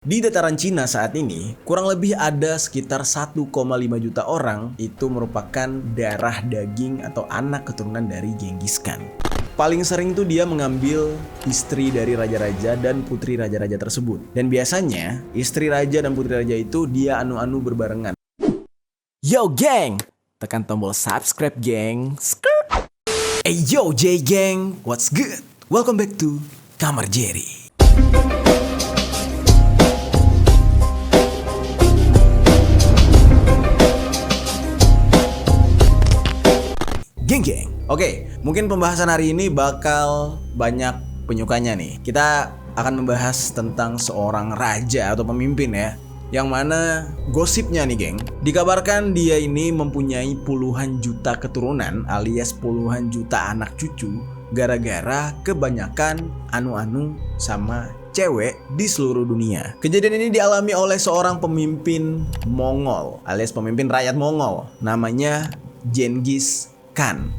Di dataran Cina saat ini, kurang lebih ada sekitar 1,5 juta orang itu merupakan darah daging atau anak keturunan dari Genghis Khan. Paling sering tuh dia mengambil istri dari raja-raja dan putri raja-raja tersebut. Dan biasanya, istri raja dan putri raja itu dia anu-anu berbarengan. Yo geng! Tekan tombol subscribe geng. Hey yo J geng, what's good? Welcome back to Kamar Jerry. Geng. Oke, mungkin pembahasan hari ini bakal banyak penyukanya nih. Kita akan membahas tentang seorang raja atau pemimpin ya. Yang mana gosipnya nih geng, dikabarkan dia ini mempunyai puluhan juta keturunan alias puluhan juta anak cucu gara-gara kebanyakan anu-anu sama cewek di seluruh dunia. Kejadian ini dialami oleh seorang pemimpin Mongol alias pemimpin rakyat Mongol. Namanya Genghis Khan.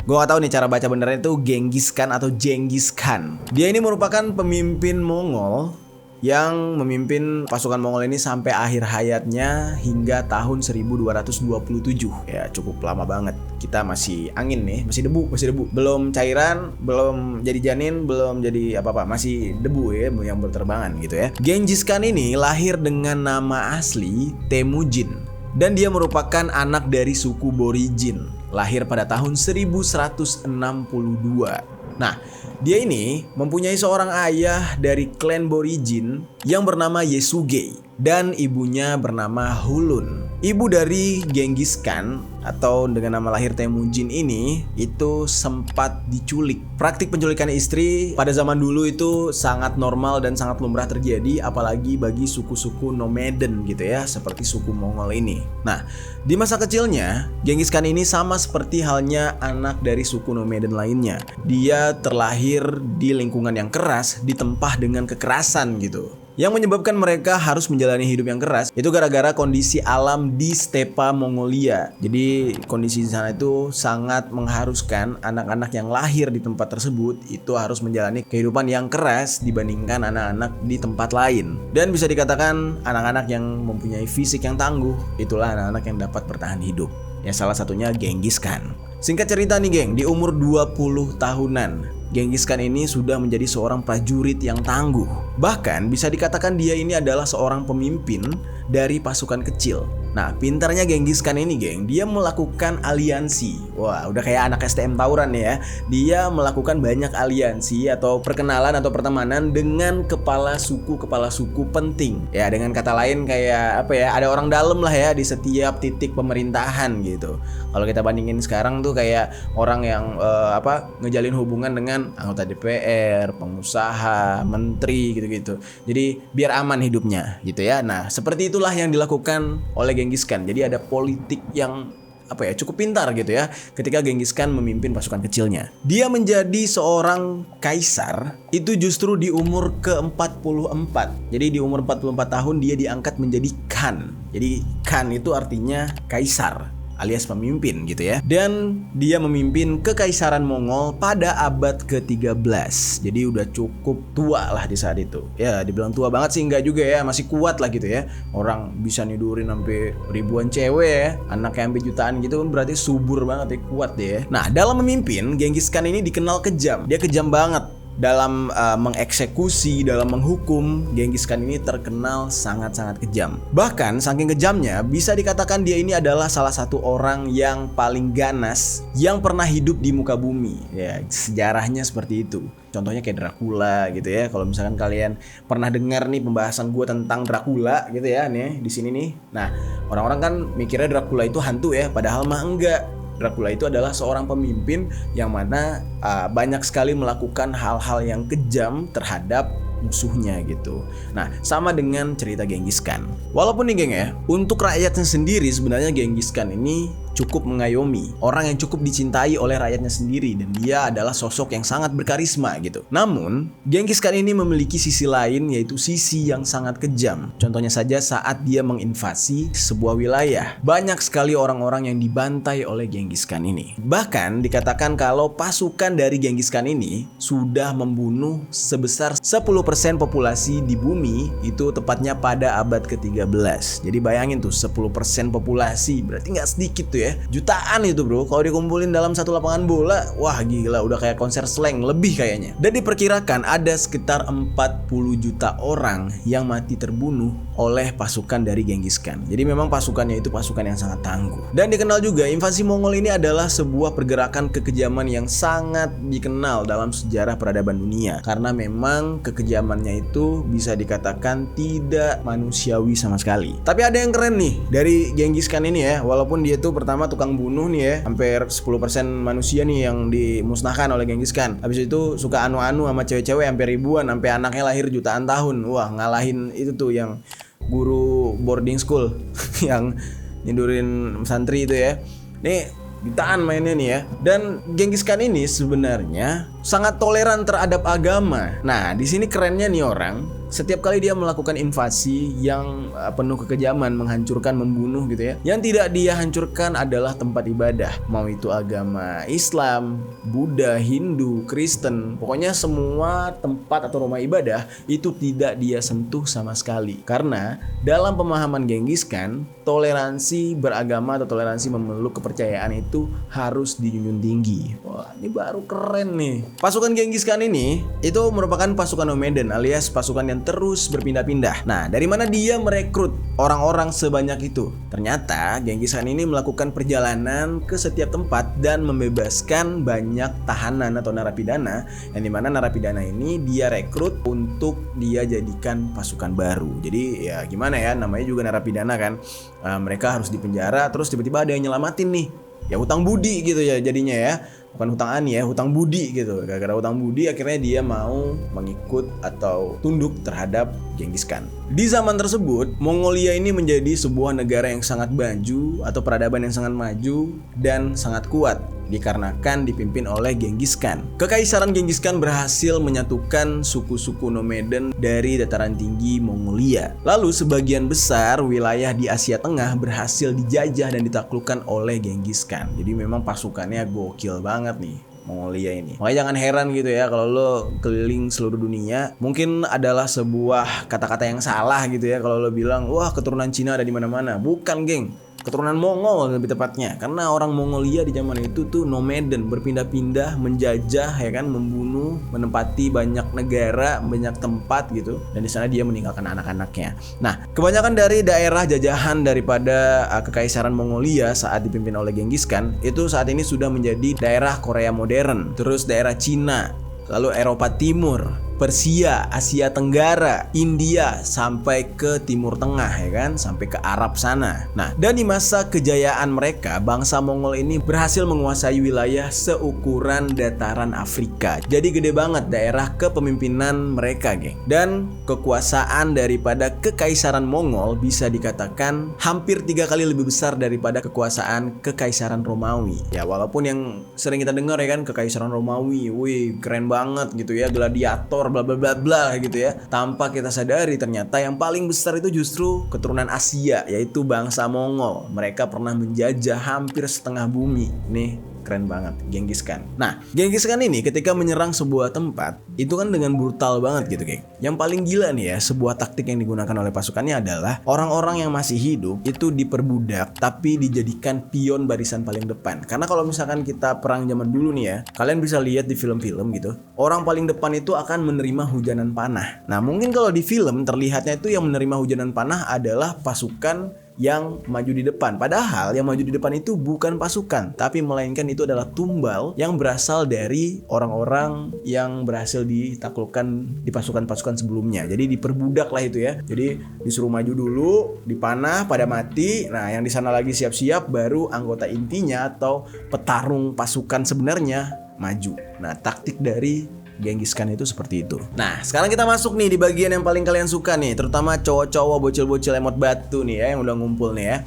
Gue gak tahu nih cara baca benernya itu Genghis Khan atau Genghis Khan. Dia ini merupakan pemimpin Mongol yang memimpin pasukan Mongol ini sampai akhir hayatnya hingga tahun 1227. Ya cukup lama banget. Kita masih angin nih, masih debu. Belum cairan, belum jadi janin, belum jadi apa-apa, masih debu ya yang berterbangan gitu ya. Genghis Khan ini lahir dengan nama asli Temujin dan dia merupakan anak dari suku Borijin. Lahir pada tahun 1162. Nah, dia ini mempunyai seorang ayah dari klan Borijin yang bernama Yesugei dan ibunya bernama Hulun. Ibu dari Genghis Khan atau dengan nama lahir Temujin ini itu sempat diculik. Praktik penculikan istri pada zaman dulu itu sangat normal dan sangat lumrah terjadi, apalagi bagi suku-suku nomaden gitu ya, seperti suku Mongol ini. Nah, di masa kecilnya Genghis Khan ini sama seperti halnya anak dari suku nomaden lainnya. Dia terlahir di lingkungan yang keras, ditempah dengan kekerasan gitu. Yang menyebabkan mereka harus menjalani hidup yang keras itu gara-gara kondisi alam di stepa Mongolia. Jadi kondisi di sana itu sangat mengharuskan anak-anak yang lahir di tempat tersebut itu harus menjalani kehidupan yang keras dibandingkan anak-anak di tempat lain. Dan bisa dikatakan anak-anak yang mempunyai fisik yang tangguh itulah anak-anak yang dapat bertahan hidup. Ya salah satunya Genghis Khan. Singkat cerita nih geng, di umur 20 tahunan Genghis Khan ini sudah menjadi seorang prajurit yang tangguh. Bahkan bisa dikatakan dia ini adalah seorang pemimpin dari pasukan kecil. Nah, pintarnya Genghis Khan ini geng, dia melakukan aliansi. Wah, udah kayak anak STM tawuran ya. Dia melakukan banyak aliansi atau perkenalan atau pertemanan dengan kepala suku penting. Ya, dengan kata lain kayak apa ya? Ada orang dalam lah ya di setiap titik pemerintahan gitu. Kalau kita bandingin sekarang tuh kayak orang yang ngejalin hubungan dengan anggota DPR, pengusaha, menteri gitu-gitu. Jadi biar aman hidupnya gitu ya. Nah, seperti itulah yang dilakukan oleh Genghis Khan. Jadi ada politik yang cukup pintar gitu ya ketika Genghis Khan memimpin pasukan kecilnya. Dia menjadi seorang kaisar itu justru di umur ke-44. Jadi di umur 44 tahun dia diangkat menjadi Khan. Jadi Khan itu artinya kaisar alias pemimpin gitu ya. Dan dia memimpin kekaisaran Mongol pada abad ke-13. Jadi udah cukup tua lah di saat itu. Ya dibilang tua banget sih enggak juga ya, masih kuat lah gitu ya. Orang bisa nidurin sampai ribuan cewek ya, anaknya sampai jutaan gitu kan berarti subur banget ya, kuat deh ya. Nah, dalam memimpin Genghis Khan ini dikenal kejam. Dia kejam banget dalam mengeksekusi, dalam menghukum. Genghis Khan ini terkenal sangat-sangat kejam. Bahkan saking kejamnya bisa dikatakan dia ini adalah salah satu orang yang paling ganas yang pernah hidup di muka bumi. Ya, sejarahnya seperti itu. Contohnya kayak Dracula gitu ya. Kalau misalkan kalian pernah dengar nih pembahasan gue tentang Dracula gitu ya nih di sini nih. Nah, orang-orang kan mikirnya Dracula itu hantu ya, padahal mah enggak. Dracula itu adalah seorang pemimpin yang mana banyak sekali melakukan hal-hal yang kejam terhadap musuhnya gitu. Nah, sama dengan cerita Genghis Khan. Walaupun nih geng ya, untuk rakyatnya sendiri sebenarnya Genghis Khan ini cukup mengayomi, orang yang cukup dicintai oleh rakyatnya sendiri, dan dia adalah sosok yang sangat berkarisma gitu. Namun, Genghis Khan ini memiliki sisi lain, yaitu sisi yang sangat kejam. Contohnya saja saat dia menginvasi sebuah wilayah. Banyak sekali orang-orang yang dibantai oleh Genghis Khan ini. Bahkan dikatakan kalau pasukan dari Genghis Khan ini sudah membunuh sebesar 10% populasi di bumi, itu tepatnya pada abad ke-13. Jadi bayangin tuh 10% populasi, berarti nggak sedikit tuh ya. Jutaan itu bro, kalau dikumpulin dalam satu lapangan bola, wah gila, udah kayak konser slang, lebih kayaknya. Dan diperkirakan ada sekitar 40 juta orang yang mati terbunuh oleh pasukan dari Genghis Khan. Jadi memang pasukannya itu pasukan yang sangat tangguh. Dan dikenal juga invasi Mongol ini adalah sebuah pergerakan kekejaman yang sangat dikenal dalam sejarah peradaban dunia. Karena memang kekejamannya itu bisa dikatakan tidak manusiawi sama sekali. Tapi ada yang keren nih dari Genghis Khan ini ya. Walaupun dia tuh pertama tukang bunuh nih ya, hampir 10% manusia nih yang dimusnahkan oleh Genghis Khan. Habis itu suka anu-anu sama cewek-cewek hampir ribuan, sampai anaknya lahir jutaan tahun. Wah, ngalahin itu tuh yang guru boarding school yang nyindurin santri itu ya. Nih jutaan mainnya nih ya. Dan Genghis Khan ini sebenarnya sangat toleran terhadap agama. Nah, di sini kerennya nih orang, setiap kali dia melakukan invasi yang penuh kekejaman, menghancurkan, membunuh gitu ya, yang tidak dia hancurkan adalah tempat ibadah. Mau itu agama Islam, Buddha, Hindu, Kristen, pokoknya semua tempat atau rumah ibadah itu tidak dia sentuh sama sekali. Karena dalam pemahaman Genghis Khan, toleransi beragama atau toleransi memeluk kepercayaan itu harus dijunjung tinggi. Wah, ini baru keren nih. Pasukan Genghis Khan ini itu merupakan pasukan nomaden alias pasukan yang terus berpindah-pindah. Nah, dari mana dia merekrut orang-orang sebanyak itu? Ternyata Genghis Khan ini melakukan perjalanan ke setiap tempat dan membebaskan banyak tahanan atau narapidana, yang dimana narapidana ini dia rekrut untuk dia jadikan pasukan baru. Jadi ya gimana ya, namanya juga narapidana kan, mereka harus dipenjara, terus tiba-tiba ada yang nyelamatin nih. Ya hutang budi gitu ya jadinya ya. Bukan hutang ani ya, hutang budi gitu. Gara-gara hutang budi akhirnya dia mau mengikut atau tunduk terhadap Genghis Khan. Di zaman tersebut, Mongolia ini menjadi sebuah negara yang sangat maju atau peradaban yang sangat maju dan sangat kuat dikarenakan dipimpin oleh Genghis Khan. Kekaisaran Genghis Khan berhasil menyatukan suku-suku nomaden dari dataran tinggi Mongolia. Lalu sebagian besar wilayah di Asia Tengah berhasil dijajah dan ditaklukkan oleh Genghis Khan. Jadi memang pasukannya gokil banget nih Mongolia ini. Makanya jangan heran gitu ya kalau lo keliling seluruh dunia, mungkin adalah sebuah kata-kata yang salah gitu ya kalau lo bilang wah keturunan Cina ada di mana-mana. Bukan, geng. Keturunan Mongol lebih tepatnya, karena orang Mongolia di zaman itu tuh nomaden, berpindah-pindah, menjajah ya kan, membunuh, menempati banyak negara, banyak tempat gitu, dan di sana dia meninggalkan anak-anaknya. Nah, kebanyakan dari daerah jajahan daripada kekaisaran Mongolia saat dipimpin oleh Genghis Khan itu saat ini sudah menjadi daerah Korea modern, terus daerah Cina, lalu Eropa Timur, Persia, Asia Tenggara, India, sampai ke Timur Tengah ya kan, sampai ke Arab sana. Nah, dan di masa kejayaan mereka, bangsa Mongol ini berhasil menguasai wilayah seukuran dataran Afrika. Jadi gede banget daerah kepemimpinan mereka, geng. Dan kekuasaan daripada kekaisaran Mongol bisa dikatakan hampir 3 kali lebih besar daripada kekuasaan kekaisaran Romawi. Ya, walaupun yang sering kita dengar ya kan, kekaisaran Romawi, wih keren banget gitu ya, gladiator bla bla bla bla gitu ya. Tanpa kita sadari ternyata yang paling besar itu justru keturunan Asia, yaitu bangsa Mongol. Mereka pernah menjajah hampir setengah bumi. Nih keren banget, Genghis Khan. Nah, Genghis Khan ini ketika menyerang sebuah tempat itu kan dengan brutal banget gitu, geng. Yang paling gila nih ya, sebuah taktik yang digunakan oleh pasukannya adalah orang-orang yang masih hidup itu diperbudak tapi dijadikan pion barisan paling depan. Karena kalau misalkan kita perang zaman dulu nih ya, kalian bisa lihat di film-film gitu, orang paling depan itu akan menerima hujanan panah. Nah, mungkin kalau di film terlihatnya itu yang menerima hujanan panah adalah pasukan yang maju di depan. Padahal yang maju di depan itu bukan pasukan, tapi melainkan itu adalah tumbal yang berasal dari orang-orang yang berhasil ditaklukkan di pasukan-pasukan sebelumnya. Jadi diperbudak lah itu ya. Jadi disuruh maju dulu, dipanah, pada mati. Nah, yang di sana lagi siap-siap, baru anggota intinya atau petarung pasukan sebenarnya maju. Nah, taktik dari Genghis Khan itu seperti itu. Nah, sekarang kita masuk nih di bagian yang paling kalian suka nih, terutama cowok-cowok bocil-bocil emot batu nih ya yang udah ngumpul nih ya.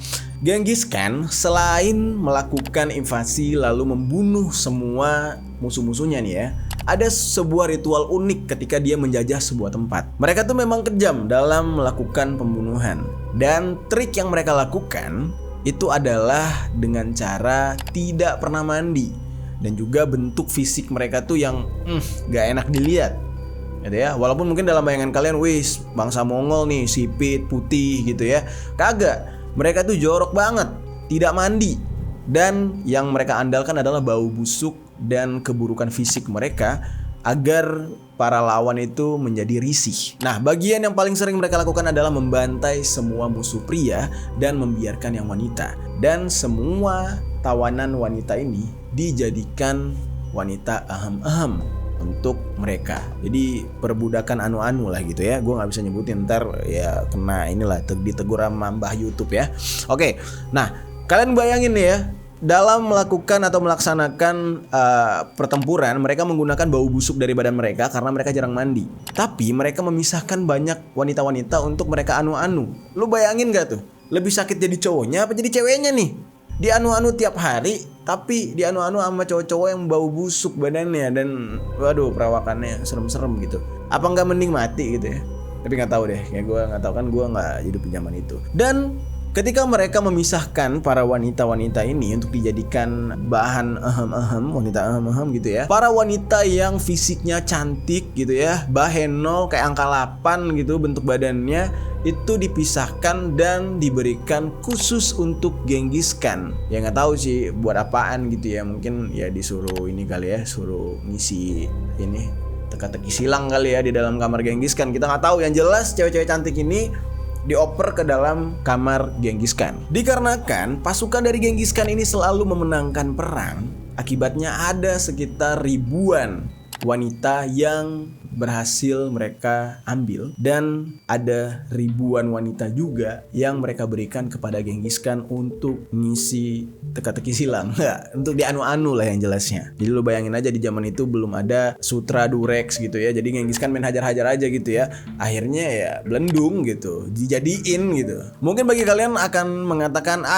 Genghis Khan selain melakukan invasi lalu membunuh semua musuh-musuhnya nih ya, ada sebuah ritual unik ketika dia menjajah sebuah tempat. Mereka tuh memang kejam dalam melakukan pembunuhan. Dan trik yang mereka lakukan itu adalah dengan cara tidak pernah mandi. Dan juga bentuk fisik mereka tuh yang gak enak dilihat gitu ya. Walaupun mungkin dalam bayangan kalian, wis bangsa Mongol nih, sipit, putih gitu ya. Kagak, mereka tuh jorok banget, tidak mandi. Dan yang mereka andalkan adalah bau busuk dan keburukan fisik mereka agar para lawan itu menjadi risih. Nah, bagian yang paling sering mereka lakukan adalah membantai semua musuh pria dan membiarkan yang wanita. Dan semua tawanan wanita ini dijadikan wanita aham-aham untuk mereka. Jadi perbudakan anu-anu lah gitu ya. Gue gak bisa nyebutin, ntar ya kena inilah ditegur sama mbah YouTube ya. Oke, nah kalian bayangin nih ya, dalam melakukan atau melaksanakan pertempuran, mereka menggunakan bau busuk dari badan mereka karena mereka jarang mandi. Tapi mereka memisahkan banyak wanita-wanita untuk mereka anu-anu. Lu bayangin gak tuh? Lebih sakit jadi cowoknya apa jadi ceweknya nih? Di anu-anu tiap hari, tapi di anu-anu sama cowok-cowok yang bau busuk badannya dan waduh perawakannya serem-serem gitu. Apa nggak mending mati gitu ya? Tapi nggak tahu deh, kayak gue nggak tahu, kan gue nggak hidup di zaman itu. Dan ketika mereka memisahkan para wanita-wanita ini untuk dijadikan bahan wanita aham-aham gitu ya. Para wanita yang fisiknya cantik gitu ya, bahenol kayak angka 8 gitu bentuk badannya, itu dipisahkan dan diberikan khusus untuk Genghis Khan. Ya nggak tahu sih buat apaan gitu ya, mungkin ya disuruh ini kali ya, suruh ngisi ini teka-teki silang kali ya di dalam kamar Genghis Khan. Kita nggak tahu, yang jelas cewek-cewek cantik ini dioper ke dalam kamar Genghis Khan. Dikarenakan pasukan dari Genghis Khan ini selalu memenangkan perang, akibatnya ada sekitar ribuan wanita yang berhasil mereka ambil, dan ada ribuan wanita juga yang mereka berikan kepada Genghis Khan untuk ngisi teka-teki silang. Untuk di anu-anu lah yang jelasnya. Jadi lu bayangin aja di zaman itu belum ada sutra durex gitu ya. Jadi Genghis Khan main hajar-hajar aja gitu ya. Akhirnya ya belendung gitu, dijadiin gitu. Mungkin bagi kalian akan mengatakan,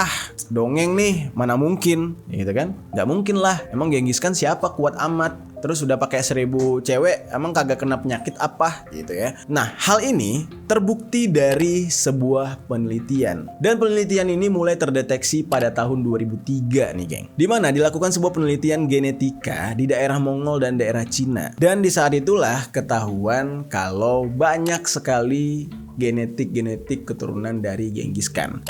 dongeng nih, mana mungkin gitu kan? Gak mungkin lah, emang Genghis Khan siapa kuat amat, terus udah pakai 1000 cewek, emang kagak kena penyakit apa gitu ya. Nah, hal ini terbukti dari sebuah penelitian. Dan penelitian ini mulai terdeteksi pada tahun 2003 nih geng, dimana dilakukan sebuah penelitian genetika di daerah Mongol dan daerah Cina. Dan di saat itulah ketahuan kalau banyak sekali genetik keturunan dari Genghis Khan.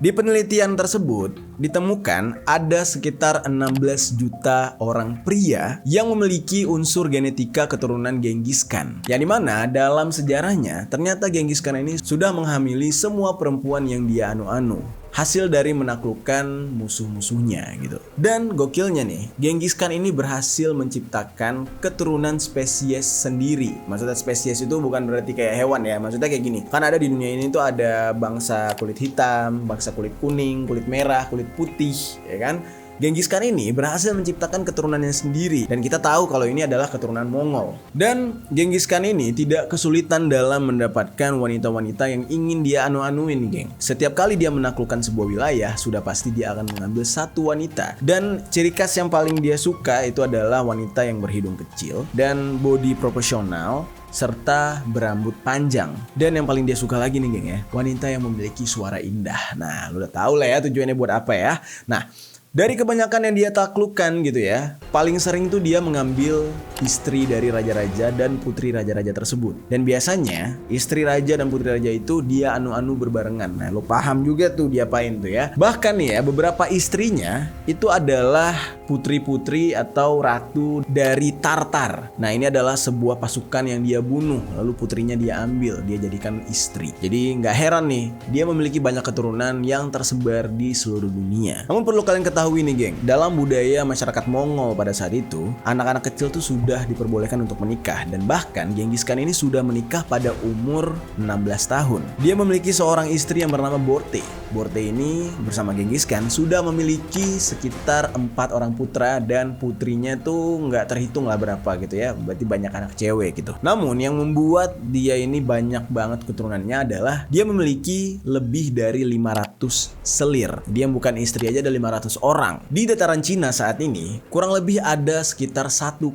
Di penelitian tersebut ditemukan ada sekitar 16 juta orang pria yang memiliki unsur genetika keturunan Genghis Khan. Yang dimana dalam sejarahnya ternyata Genghis Khan ini sudah menghamili semua perempuan yang dia anu-anu, hasil dari menaklukkan musuh-musuhnya gitu. Dan gokilnya nih, Genghis Khan ini berhasil menciptakan keturunan spesies sendiri. Maksudnya spesies itu bukan berarti kayak hewan ya, maksudnya kayak gini. Kan ada di dunia ini tuh ada bangsa kulit hitam, bangsa kulit kuning, kulit merah, kulit putih, ya kan? Genghis Khan ini berhasil menciptakan keturunannya sendiri, dan kita tahu kalau ini adalah keturunan Mongol. Dan Genghis Khan ini tidak kesulitan dalam mendapatkan wanita-wanita yang ingin dia anu-anuin, geng. Setiap kali dia menaklukkan sebuah wilayah, sudah pasti dia akan mengambil satu wanita. Dan ciri khas yang paling dia suka itu adalah wanita yang berhidung kecil dan body proporsional serta berambut panjang. Dan yang paling dia suka lagi nih geng ya, wanita yang memiliki suara indah. Nah, lu udah tahu lah ya tujuannya buat apa ya. Nah, dari kebanyakan yang dia taklukkan gitu ya, paling sering tuh dia mengambil istri dari raja-raja dan putri raja-raja tersebut. Dan biasanya istri raja dan putri raja itu dia anu-anu berbarengan. Nah, lo paham juga tuh dia apain tuh ya. Bahkan nih ya, beberapa istrinya itu adalah putri-putri atau ratu dari Tartar. Nah, ini adalah sebuah pasukan yang dia bunuh, lalu putrinya dia ambil, dia jadikan istri. Jadi nggak heran nih, dia memiliki banyak keturunan yang tersebar di seluruh dunia. Namun perlu kalian ketahui diketahui nih geng, dalam budaya masyarakat Mongol pada saat itu, anak-anak kecil tuh sudah diperbolehkan untuk menikah. Dan bahkan Genghis Khan ini sudah menikah pada umur 16 tahun. Dia memiliki seorang istri yang bernama Borte. Borte ini bersama Genghis Khan sudah memiliki sekitar 4 orang putra, dan putrinya tuh nggak terhitung lah berapa gitu ya. Berarti banyak anak cewek gitu. Namun yang membuat dia ini banyak banget keturunannya adalah dia memiliki lebih dari 500 selir. Dia bukan istri aja, ada 500 orang. Di dataran Cina saat ini kurang lebih ada sekitar 1,5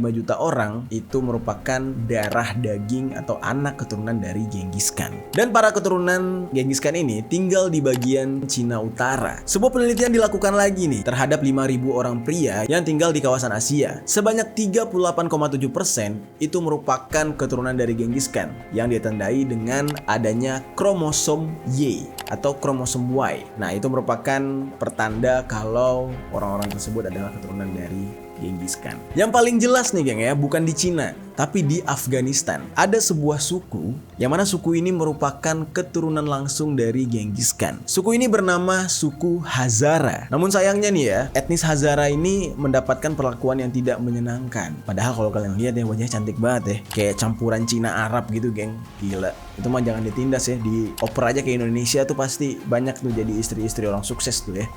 juta orang itu merupakan darah daging atau anak keturunan dari Genghis Khan. Dan para keturunan Genghis Khan ini tinggal di bagian Cina Utara. Sebuah penelitian dilakukan lagi nih terhadap 5.000 orang pria yang tinggal di kawasan Asia. Sebanyak 38,7% itu merupakan keturunan dari Genghis Khan yang ditandai dengan adanya kromosom Y atau kromosom Y. Nah, itu merupakan pertanda kalau orang-orang tersebut adalah keturunan dari Genghis Khan. Yang paling jelas nih geng ya, bukan di Cina, tapi di Afghanistan. Ada sebuah suku, yang mana suku ini merupakan keturunan langsung dari Genghis Khan. Suku ini bernama suku Hazara. Namun sayangnya nih ya, etnis Hazara ini mendapatkan perlakuan yang tidak menyenangkan. Padahal kalau kalian lihat ya, wajahnya cantik banget ya. Kayak campuran Cina Arab gitu geng. Gila. Itu mah jangan ditindas ya. Dioper aja ke Indonesia tuh pasti banyak tuh jadi istri-istri orang sukses tuh ya.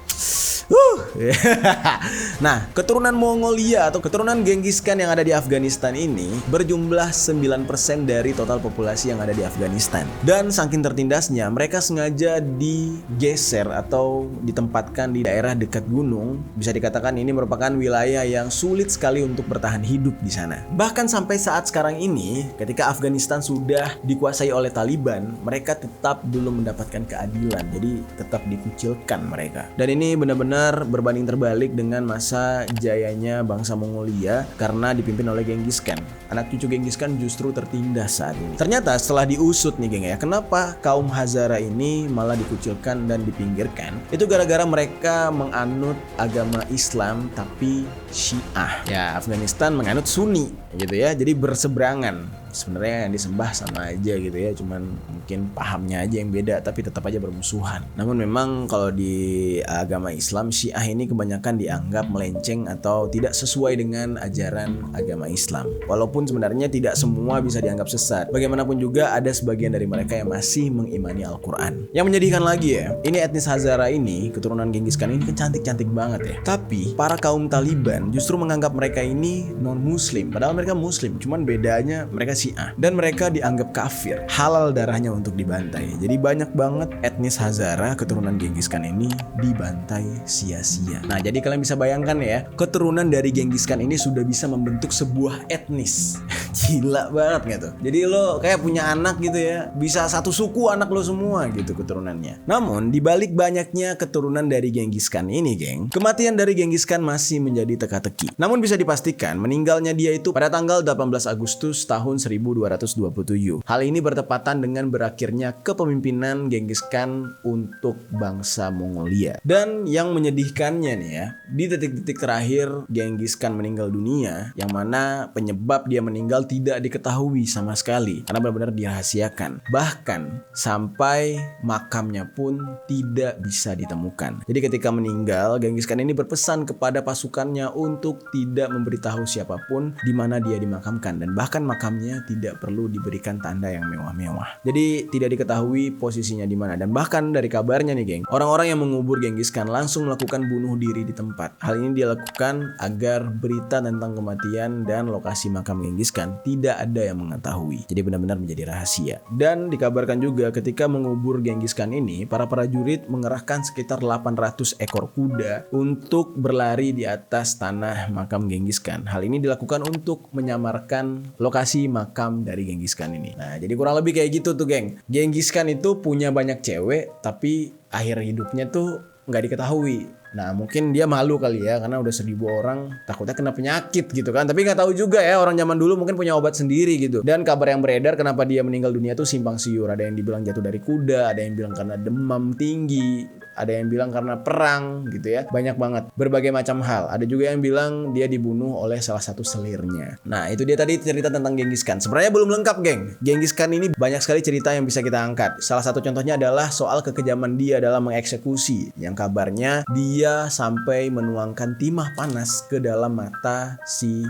Nah, keturunan Mongolia atau keturunan Genghis Khan yang ada di Afghanistan ini berjumlah 9% dari total populasi yang ada di Afghanistan. Dan saking tertindasnya, mereka sengaja digeser atau ditempatkan di daerah dekat gunung. Bisa dikatakan ini merupakan wilayah yang sulit sekali untuk bertahan hidup di sana. Bahkan sampai saat sekarang ini, ketika Afghanistan sudah dikuasai oleh Taliban, mereka tetap belum mendapatkan keadilan. Jadi tetap dikucilkan mereka. Dan ini benar-benar berbanding terbalik dengan masa jayanya bangsa Mongolia karena dipimpin oleh Genghis Khan. Anak cucu Genghis Khan justru tertindas saat ini. Ternyata setelah diusut nih geng ya, kenapa kaum Hazara ini malah dikucilkan dan dipinggirkan? Itu gara-gara mereka menganut agama Islam tapi Syiah. Ya, Afghanistan menganut Sunni gitu ya. Jadi berseberangan. Sebenarnya yang disembah sama aja gitu ya, cuman mungkin pahamnya aja yang beda, tapi tetap aja bermusuhan. Namun memang kalau di agama Islam, Syiah ini kebanyakan dianggap melenceng atau tidak sesuai dengan ajaran agama Islam. Walaupun sebenarnya tidak semua bisa dianggap sesat. Bagaimanapun juga ada sebagian dari mereka yang masih mengimani Al-Quran. Yang menyedihkan lagi ya, ini etnis Hazara ini, keturunan Genghis Khan ini kan cantik-cantik banget ya. Tapi para kaum Taliban justru menganggap mereka ini non-Muslim. Padahal mereka Muslim, cuman bedanya mereka Syiah. Dan mereka dianggap kafir, halal darahnya untuk dibantai. Jadi banyak banget etnis Hazara, keturunan Genghis Khan ini dibantai sia-sia. Nah, jadi kalian bisa bayangkan ya, keturunan dari Genghis Khan ini sudah bisa membentuk sebuah etnis. Gila banget gak tuh? Jadi lo kayak punya anak gitu ya, bisa satu suku anak lo semua gitu keturunannya. Namun dibalik banyaknya keturunan dari Genghis Khan ini geng, kematian dari Genghis Khan masih menjadi teka-teki. Namun bisa dipastikan meninggalnya dia itu pada tanggal 18 Agustus tahun 1227. Hal ini bertepatan dengan berakhirnya kepemimpinan Genghis Khan untuk bangsa Mongolia. Dan yang menyedihkannya nih ya, di detik-detik terakhir Genghis Khan meninggal dunia, yang mana penyebab dia meninggal tidak diketahui sama sekali karena benar-benar dirahasiakan. Bahkan sampai makamnya pun tidak bisa ditemukan. Jadi ketika meninggal, Genghis Khan ini berpesan kepada pasukannya untuk tidak memberitahu siapapun di mana dia dimakamkan, dan bahkan makamnya tidak perlu diberikan tanda yang mewah-mewah. Jadi tidak diketahui posisinya di mana. Dan bahkan dari kabarnya nih geng, orang-orang yang mengubur Genghis Khan langsung melakukan bunuh diri di tempat. Hal ini dia lakukan agar berita tentang kematian dan lokasi makam Genghis Khan tidak ada yang mengetahui. Jadi benar-benar menjadi rahasia. Dan dikabarkan juga ketika mengubur Genghis Khan ini, para prajurit mengerahkan sekitar 800 ekor kuda untuk berlari di atas tanah makam Genghis Khan. Hal ini dilakukan untuk menyamarkan lokasi makam dari Genghis Khan ini. Nah, jadi kurang lebih kayak gitu tuh geng. Genghis Khan itu punya banyak cewek, tapi akhir hidupnya tuh nggak diketahui. Nah, mungkin dia malu kali ya, karena udah 1000 orang takutnya kena penyakit gitu kan. Tapi nggak tahu juga ya, orang zaman dulu mungkin punya obat sendiri gitu. Dan kabar yang beredar kenapa dia meninggal dunia tuh simpang siur. Ada yang dibilang jatuh dari kuda, ada yang bilang karena demam tinggi. ada yang bilang karena perang gitu ya. Banyak banget, berbagai macam hal. Ada juga yang bilang dia dibunuh oleh salah satu selirnya. Nah, itu dia tadi cerita tentang Genghis Khan. Sebenarnya belum lengkap, geng. Genghis Khan ini banyak sekali cerita yang bisa kita angkat. Salah satu contohnya adalah soal kekejaman dia dalam mengeksekusi, yang kabarnya dia sampai menuangkan timah panas ke dalam mata si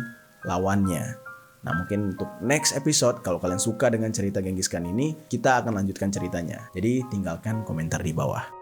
lawannya. Nah, mungkin untuk next episode, kalau kalian suka dengan cerita Genghis Khan ini, kita akan lanjutkan ceritanya. Jadi tinggalkan komentar di bawah.